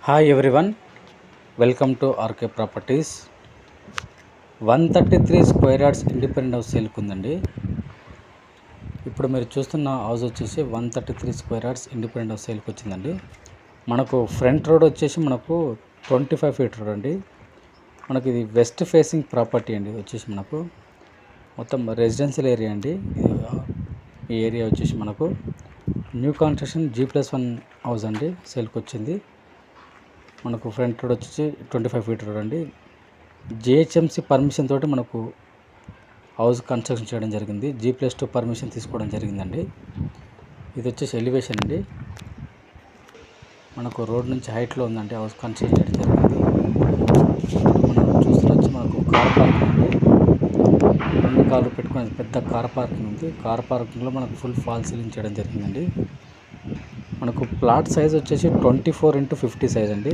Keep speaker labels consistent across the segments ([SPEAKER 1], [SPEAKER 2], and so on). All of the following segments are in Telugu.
[SPEAKER 1] Hi everyone, welcome to RK properties. 133 square yards independent house సేల్కి ఉందండి. ఇప్పుడు మీరు చూస్తున్న హౌస్ వచ్చేసి 133 స్క్వేర్ యార్డ్స్ ఇండిపెండెంట్ హౌస్ సేల్కి వచ్చిందండి. మనకు ఫ్రంట్ రోడ్ వచ్చేసి మనకు 25 ఫీట్ రోడ్ అండి. మనకి ఇది వెస్ట్ ఫేసింగ్ ప్రాపర్టీ అండి. వచ్చేసి మనకు మొత్తం రెసిడెన్షియల్ ఏరియా అండి. ఈ ఏరియా వచ్చేసి మనకు న్యూ కన్స్ట్రక్షన్ G+1 హౌస్ అండి సేల్కి వచ్చింది. మనకు ఫ్రంట్ రోడ్ వచ్చేసి 25 ఫీట్ రోడ్ అండి. జిహెచ్ఎంసి పర్మిషన్ తోటి మనకు హౌస్ కన్స్ట్రక్షన్ చేయడం జరిగింది. G+2 పర్మిషన్ తీసుకోవడం జరిగిందండి. ఇది వచ్చేసి ఎలివేషన్ అండి. మనకు రోడ్ నుంచి హైట్లో ఉందండి హౌస్ కన్స్ట్రక్షన్ చేయడం జరిగింది. మనం చూస్తున్నచ్చు మనకు కార్ పార్కింగ్ అండి. 2 కార్లు పెట్టుకునే పెద్ద కార్ పార్కింగ్ ఉంది. కార్ పార్కింగ్లో మనకు ఫుల్ ఫాల్ సీలింగ్ చేయడం జరిగిందండి. మనకు ప్లాట్ సైజ్ వచ్చేసి 24x50 సైజ్ అండి.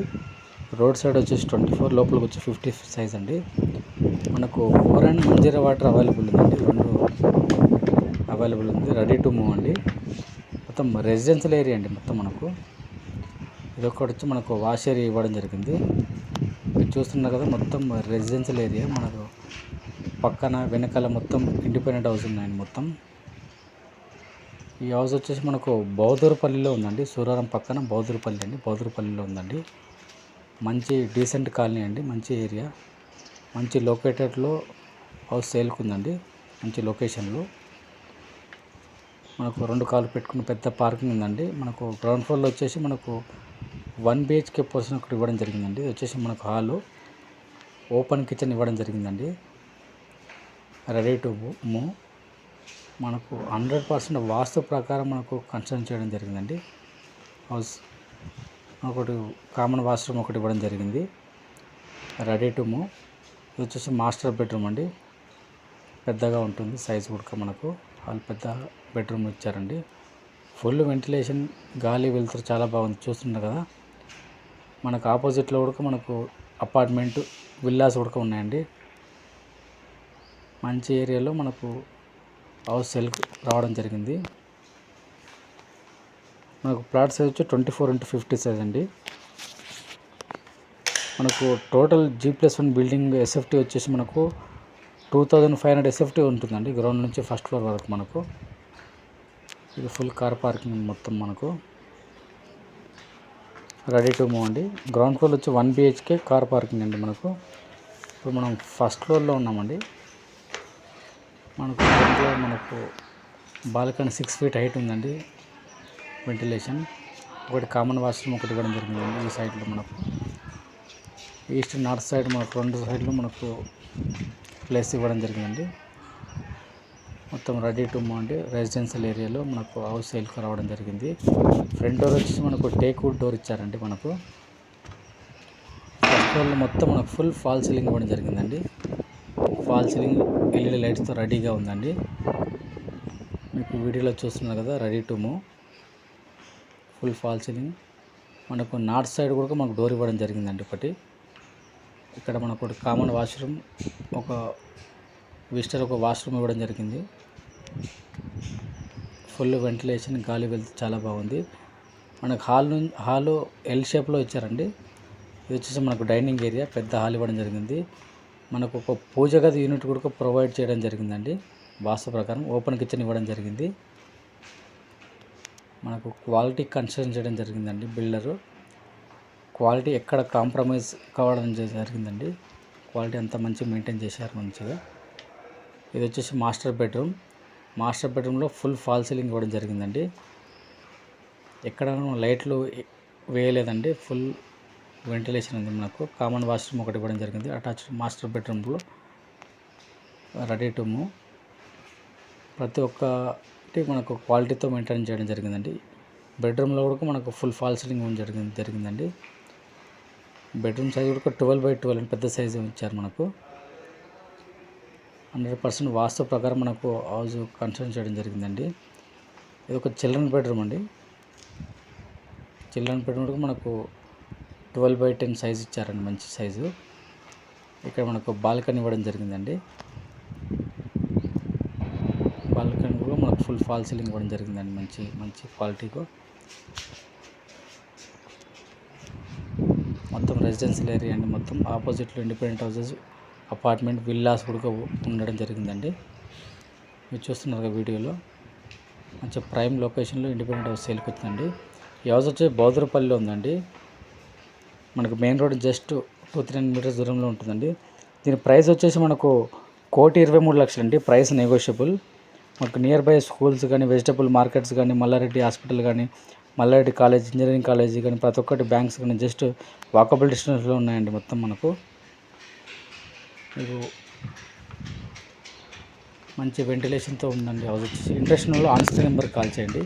[SPEAKER 1] రోడ్ సైడ్ వచ్చేసి 24, లోపలికి వచ్చి 50 సైజ్ అండి. మనకు bore and Manjira water available ఉందండి. 2 అవైలబుల్ ఉంది. రెడీ టు మూవ్ అండి. మొత్తం రెసిడెన్షియల్ ఏరియా అండి. మొత్తం మనకు ఇది ఒకటి వచ్చి మనకు వాష్ ఏరియా ఇవ్వడం జరిగింది. మీరు చూస్తున్నారు కదా, మొత్తం రెసిడెన్షియల్ ఏరియా. మనకు పక్కన వెనకాల మొత్తం ఇండిపెండెంట్ హౌస్ ఉన్నాయండి. మొత్తం ఈ హౌస్ వచ్చేసి మనకు బౌదూరుపల్లిలో ఉందండి. సూరారం పక్కన బౌదూరుపల్లి అండి. బౌదూరుపల్లిలో ఉందండి. మంచి డీసెంట్ కాలనీ అండి. మంచి ఏరియా, మంచి లొకేటెడ్లో హౌస్ సేల్కి ఉందండి. మంచి లొకేషన్లో మనకు 2 కార్లు పెట్టుకున్న పెద్ద పార్కింగ్ ఉందండి. మనకు గ్రౌండ్ ఫ్లోర్లో వచ్చేసి మనకు 1 BHK పోర్షన్ ఒకటి ఇవ్వడం జరిగిందండి. ఇది వచ్చేసి మనకు హాలు, ఓపెన్ కిచెన్ ఇవ్వడం జరిగిందండి. Ready to move. మనకు 100% వాస్తు ప్రకారం మనకు కన్స్ట్రక్షన్ చేయడం జరిగిందండి. హౌస్ ఒకటి కామన్ వాష్రూమ్ ఒకటి ఇవ్వడం జరిగింది. Ready to move. ఇది వచ్చేసి మాస్టర్ బెడ్రూమ్ అండి. పెద్దగా ఉంటుంది సైజ్ కూడా. మనకు వాళ్ళు పెద్ద బెడ్రూమ్ ఇచ్చారండి. ఫుల్ వెంటిలేషన్, గాలి వెలుతురు చాలా బాగుంది. చూస్తున్నారు కదా, మనకు ఆపోజిట్లో కూడా మనకు అపార్ట్మెంట్ విల్లాస్ కూడా ఉన్నాయండి. మంచి ఏరియాలో మనకు హౌస్ సేల్కి రావడం జరిగింది. మనకు ప్లాట్ సైజ్ వచ్చి 24x50 సైజ్ అండి. మనకు టోటల్ G+1 బిల్డింగ్ SFT వచ్చేసి మనకు 2500 SFT ఉంటుందండి. గ్రౌండ్ నుంచి ఫస్ట్ ఫ్లోర్ వరకు మనకు. ఇది ఫుల్ కార్ పార్కింగ్ మొత్తం మనకు. రెడీ టు మూవ్ అండి. గ్రౌండ్ ఫ్లోర్ వచ్చి 1 BHK కార్ పార్కింగ్ అండి. మనకు ఇప్పుడు మనం ఫస్ట్ ఫ్లోర్లో ఉన్నామండి. మనకు బాల్కనీ 6 ఫీట్ హైట్ ఉందండి. వెంటిలేషన్ ఒకటి కామన్ వాష్రూమ్ ఒకటి ఇవ్వడం జరిగిందండి. ఈ సైడ్లో మనకు ఈస్ట్ నార్త్ సైడ్ మనకు 2 సైడ్లు మనకు ప్లేస్ ఇవ్వడం జరిగిందండి. మొత్తం రెడీ టు మూవ్ అండి. రెసిడెన్షియల్ ఏరియాలో మనకు హౌస్ సేల్కి రావడం జరిగింది. ఫ్రంట్ డోర్ వచ్చేసి మనకు టేక్ వుడ్ డోర్ ఇచ్చారండి. మనకు ఫస్ట్ ఫ్లోర్లో మొత్తం మనకు ఫుల్ ఫాల్ సీలింగ్ ఇవ్వడం జరిగిందండి. ఫాల్ సీలింగ్ LED లైట్స్తో రెడీగా ఉందండి. మీకు వీడియోలో చూస్తున్నారు కదా, ready to move. Full fall ceiling. మనకు నార్త్ సైడ్ కూడా మనకు డోర్ ఇవ్వడం జరిగిందండి. ఒకటి ఇక్కడ మనకు ఒకటి కామన్ వాష్రూమ్, ఒక విజిటర్ ఒక వాష్రూమ్ ఇవ్వడం జరిగింది. ఫుల్ వెంటిలేషన్, గాలి వెళ్తే చాలా బాగుంది. మనకు హాలు L షేప్లో ఇచ్చారండి. ఇది వచ్చేసి మనకు డైనింగ్ ఏరియా, పెద్ద హాల్ ఇవ్వడం జరిగింది. మనకు ఒక పూజ గది యూనిట్ కూడా ప్రొవైడ్ చేయడం జరిగిందండి. వాస్తు ప్రకారం ఓపెన్ కిచెన్ ఇవ్వడం జరిగింది. మనకు క్వాలిటీ కన్స్ట్రక్షన్ చేయడం జరిగిందండి. బిల్డరు క్వాలిటీ ఎక్కడ కాంప్రమైజ్ కావడం జరిగిందండి. క్వాలిటీ అంతా మంచిగా మెయింటైన్ చేశారు మంచిగా. ఇది వచ్చేసి మాస్టర్ బెడ్రూమ్. మాస్టర్ బెడ్రూమ్లో ఫుల్ ఫాల్ సీలింగ్ ఇవ్వడం జరిగిందండి. ఎక్కడ లైట్లు వేయలేదండి. ఫుల్ వెంటిలేషన్ ఉంది. మనకు కామన్ వాష్రూమ్ ఒకటి ఇవ్వడం జరిగింది. అటాచ్డ్ మాస్టర్ బెడ్రూమ్లో రెడీ టు మూవ్. ప్రతి ఒక్కటి మనకు క్వాలిటీతో మెయింటైన్ చేయడం జరిగిందండి. బెడ్రూమ్లో కూడా మనకు ఫుల్ ఫాల్ సీలింగ్ జరిగిందండి. బెడ్రూమ్ సైజ్ కూడా 12x12 అని పెద్ద సైజు ఇచ్చారు. మనకు 100% వాస్తు ప్రకారం మనకు హౌస్ కన్స్ట్రక్షన్ చేయడం జరిగిందండి. ఇది ఒక చిల్డ్రన్ బెడ్రూమ్ అండి. చిల్డ్రన్ బెడ్రూమ్ కూడా మనకు 12x10 సైజు ఇచ్చారండి. మంచి సైజు. ఇక్కడ మనకు బాల్కనీ ఇవ్వడం జరిగిందండి. బాల్కనీ కూడా మనకు ఫుల్ ఫాల్ సీలింగ్ ఇవ్వడం జరిగిందండి. మంచి క్వాలిటీతో మొత్తం రెసిడెన్షియల్ ఏరియా అండి. మొత్తం ఆపోజిట్లో ఇండిపెండెంట్ హౌసెస్, అపార్ట్మెంట్, విల్లాస్ కూడా ఉండడం జరిగిందండి. మీరు చూస్తున్నారు వీడియోలో మంచి ప్రైమ్ లొకేషన్లో ఇండిపెండెంట్ హౌస్ సేల్కి వచ్చిందండి. ఈ హౌస్ వచ్చి బౌద్ధపల్లిలో ఉందండి. మనకు మెయిన్ రోడ్ జస్ట్ 2-3 మీటర్స్ దూరంలో ఉంటుందండి. దీని ప్రైస్ వచ్చేసి మనకు 1,23,00,000 అండి. Price negotiable. మనకు నియర్ బై స్కూల్స్ కానీ, వెజిటబుల్ మార్కెట్స్ కానీ, మల్లారెడ్డి హాస్పిటల్ కానీ, మల్లారెడ్డి కాలేజ్, ఇంజనీరింగ్ కాలేజీ కానీ, ప్రతి ఒక్కటి బ్యాంక్స్ కానీ జస్ట్ వాకబుల్ డిస్టెన్స్లో ఉన్నాయండి మొత్తం మనకు. మీకు మంచి వెంటిలేషన్తో ఉందండి హౌస్ వచ్చేసి. ఇంట్రెస్ట్ ఉన్న వాళ్ళు ఆన్ స్క్రీన్ నెంబర్కి కాల్ చేయండి.